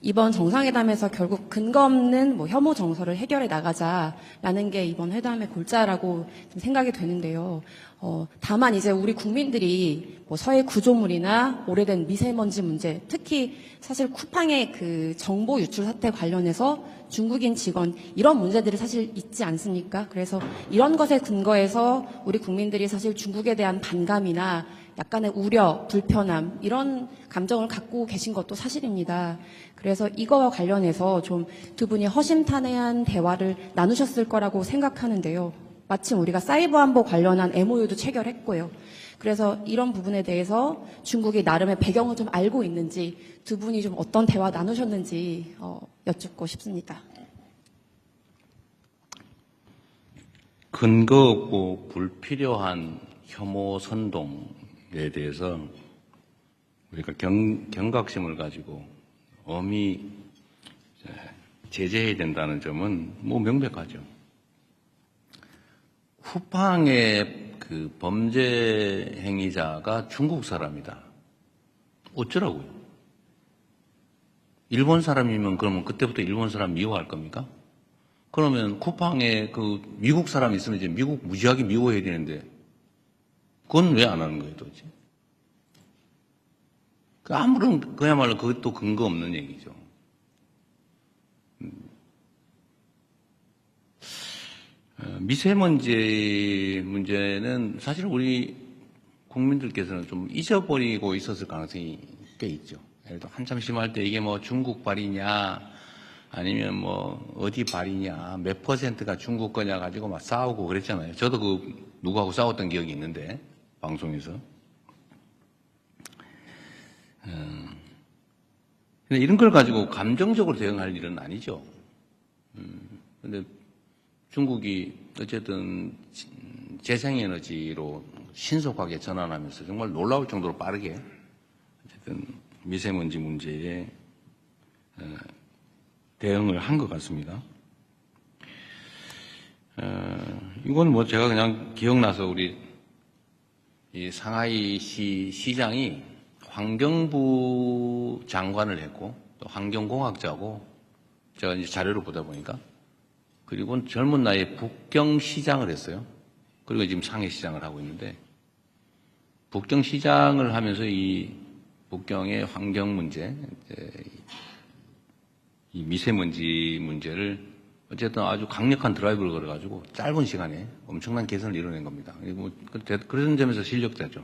이번 정상회담에서 결국 근거 없는 혐오 정서를 해결해 나가자라는 게 이번 회담의 골자라고 좀 생각이 되는데요. 다만 이제 우리 국민들이 서해 구조물이나 오래된 미세먼지 문제, 특히 사실 쿠팡의 그 정보 유출 사태 관련해서 중국인 직원 이런 문제들이 사실 있지 않습니까? 그래서 이런 것에 근거해서 우리 국민들이 사실 중국에 대한 반감이나 약간의 우려, 불편함 이런 감정을 갖고 계신 것도 사실입니다. 그래서 이거와 관련해서 좀 두 분이 허심탄회한 대화를 나누셨을 거라고 생각하는데요. 마침 우리가 사이버 안보 관련한 MOU도 체결했고요. 그래서 이런 부분에 대해서 중국이 나름의 배경을 좀 알고 있는지 두 분이 좀 어떤 대화 나누셨는지 여쭙고 싶습니다. 근거 없고 불필요한 혐오 선동에 대해서 우리가 경각심을 가지고 엄히 제재해야 된다는 점은 명백하죠. 쿠팡의 그 범죄 행위자가 중국 사람이다. 어쩌라고요? 일본 사람이면 그러면 그때부터 일본 사람 미워할 겁니까? 그러면 쿠팡에 그 미국 사람이 있으면 이제 미국 무지하게 미워해야 되는데 그건 왜 안 하는 거예요, 도대체? 아무런 그야말로 그것도 근거 없는 얘기죠. 미세먼지 문제는 사실 우리 국민들께서는 좀 잊어버리고 있었을 가능성이 꽤 있죠. 예를 들어 한참 심할 때 이게 중국 발이냐 아니면 어디 발이냐 몇 퍼센트가 중국 거냐 가지고 막 싸우고 그랬잖아요. 저도 누구하고 싸웠던 기억이 있는데 방송에서. 근데 이런 걸 가지고 감정적으로 대응할 일은 아니죠. 근데 중국이 어쨌든 재생에너지로 신속하게 전환하면서 정말 놀라울 정도로 빠르게 어쨌든 미세먼지 문제에 대응을 한 것 같습니다. 이건 제가 그냥 기억나서 우리 이 상하이시 시장이 환경부 장관을 했고 또 환경공학자고 제가 이제 자료를 보다 보니까 그리고 젊은 나이에 북경시장을 했어요. 그리고 지금 상해시장을 하고 있는데 북경시장을 하면서 이 북경의 환경 문제, 이 미세먼지 문제를 어쨌든 아주 강력한 드라이브를 걸어가지고 짧은 시간에 엄청난 개선을 이뤄낸 겁니다. 그런 점에서 실력자죠.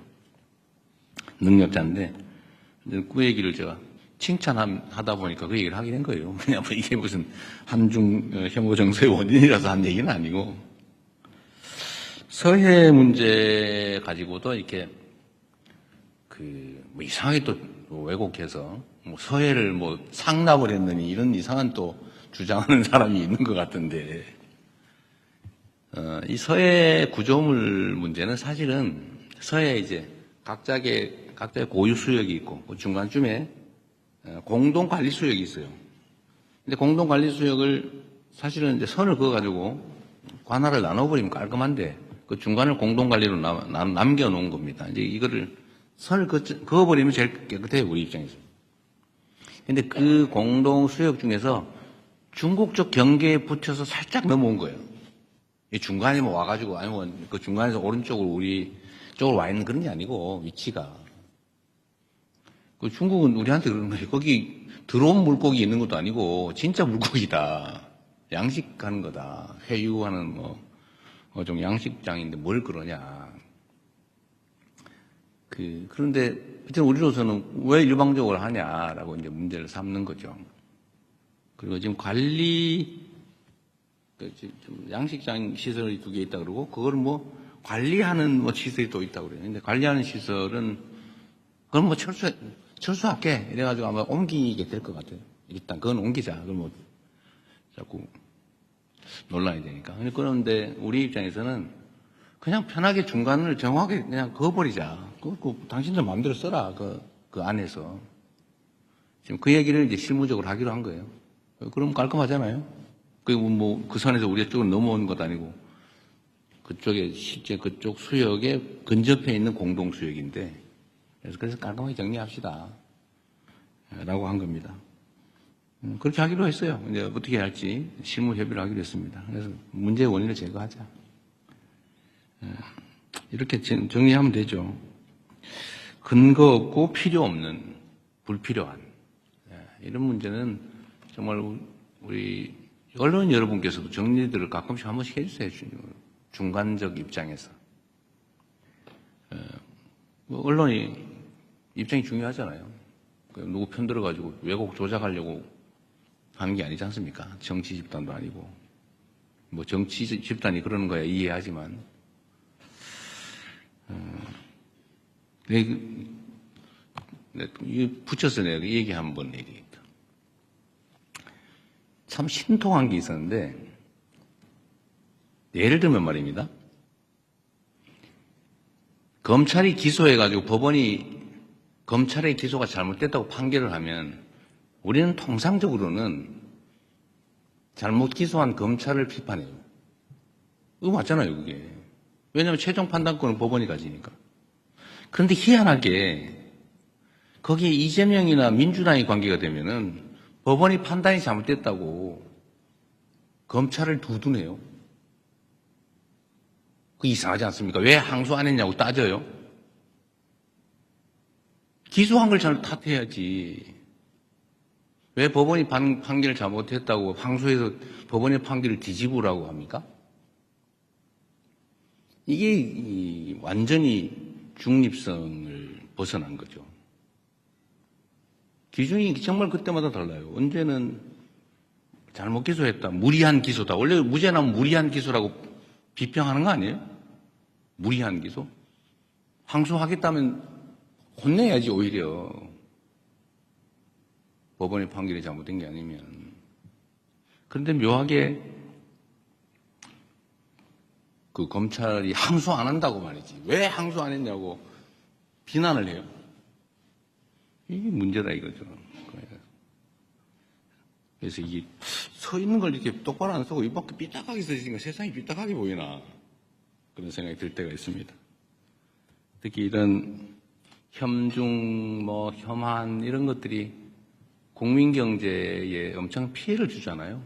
능력자인데 그 얘기를 제가 칭찬하다 보니까 그 얘기를 하게 된 거예요. 왜냐하면 이게 무슨 한중 혐오 정서의 원인이라서 한 얘기는 아니고 서해 문제 가지고도 이렇게 이상하게 또 왜곡해서 서해를 상납을 했느니 이런 이상한 또 주장하는 사람이 있는 것 같은데 이 서해 구조물 문제는 사실은 서해에 이제 각자의 고유 수역이 있고 그 중간쯤에 공동 관리 수역이 있어요. 근데 공동 관리 수역을 사실은 이제 선을 그어가지고 관할을 나눠버리면 깔끔한데 그 중간을 공동 관리로 남겨놓은 겁니다. 이제 이거를 선을 그어버리면 제일 깨끗해요, 우리 입장에서. 근데 그 공동 수역 중에서 중국 쪽 경계에 붙여서 살짝 넘어온 거예요. 이 중간에 와가지고 아니면 그 중간에서 오른쪽으로 우리 쪽으로 와 있는 그런 게 아니고 위치가. 그 중국은 우리한테 그러는 거예요. 거기 들어온 물고기 있는 것도 아니고 진짜 물고기다. 양식하는 거다. 회유하는 좀 양식장인데 뭘 그러냐. 그런데 어쨌든 우리로서는 왜 일방적으로 하냐라고 이제 문제를 삼는 거죠. 그리고 지금 양식장 시설이 2개 있다 그러고 그걸 관리하는 시설이 또 있다고 그래요. 근데 관리하는 시설은 그건 철수할게 이래가지고 아마 옮기게 될 것 같아요. 일단 그건 옮기자. 그걸 자꾸 논란이 되니까. 그런데 우리 입장에서는 그냥 편하게 중간을 정확하게 그냥 그어버리자. 당신들 마음대로 써라. 그 안에서. 지금 그 얘기를 이제 실무적으로 하기로 한 거예요. 그럼 깔끔하잖아요. 그리고 그 선에서 우리 쪽으로 넘어오는 것도 아니고 그쪽에 실제 그쪽 수역에 근접해 있는 공동 수역인데 그래서 깔끔하게 정리합시다. 라고 한 겁니다. 그렇게 하기로 했어요. 이제 어떻게 할지 실무 협의를 하기로 했습니다. 그래서 문제의 원인을 제거하자. 이렇게 정리하면 되죠. 근거 없고 필요 없는, 불필요한 이런 문제는 정말 우리 언론 여러분께서도 정리들을 가끔씩 한 번씩 해주세요. 중간적 입장에서. 뭐 언론이 입장이 중요하잖아요. 누구 편 들어가지고 왜곡 조작하려고 하는 게 아니지 않습니까? 정치 집단도 아니고. 뭐 정치 집단이 그러는 거야 이해하지만. 붙여서 내가 얘기 한번 얘기했다. 참 신통한 게 있었는데, 예를 들면 말입니다. 검찰이 기소해가지고 법원이 검찰의 기소가 잘못됐다고 판결을 하면 우리는 통상적으로는 잘못 기소한 검찰을 비판해요. 이거 맞잖아요, 그게. 왜냐하면 최종 판단권은 법원이 가지니까. 그런데 희한하게 거기에 이재명이나 민주당이 관계가 되면은 법원이 판단이 잘못됐다고 검찰을 두둔해요. 그 이상하지 않습니까? 왜 항소 안 했냐고 따져요. 기소한 걸 잘 탓해야지. 왜 법원이 판결을 잘못했다고 항소해서 법원의 판결을 뒤집으라고 합니까? 이게 완전히 중립성을 벗어난 거죠. 기준이 정말 그때마다 달라요. 언제는 잘못 기소했다, 무리한 기소다. 원래 무죄 나면 무리한 기소라고 비평하는 거 아니에요? 무리한 기소? 항소하겠다면 혼내야지 오히려. 법원의 판결이 잘못된 게 아니면. 그런데 묘하게 그 검찰이 항소 안 한다고 말이지. 왜 항소 안 했냐고 비난을 해요. 이게 문제다 이거죠. 그래서 이게 서 있는 걸 이렇게 똑바로 안 쓰고 이밖에 삐딱하게 서 있으니까 세상이 삐딱하게 보이나 그런 생각이 들 때가 있습니다. 특히 이런 혐중, 혐한 이런 것들이 국민 경제에 엄청 피해를 주잖아요.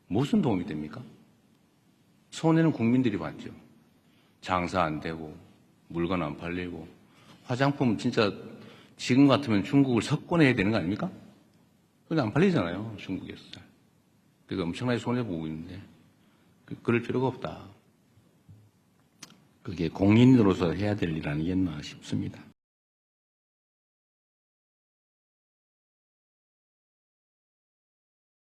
무슨 도움이 됩니까? 손해는 국민들이 받죠. 장사 안 되고 물건 안 팔리고 화장품 진짜 지금 같으면 중국을 석권해야 되는 거 아닙니까? 근데 안 팔리잖아요, 중국에서. 그러니까 엄청나게 손해보고 있는데 그럴 필요가 없다. 그게 공인으로서 해야 될 일 아니겠나 싶습니다.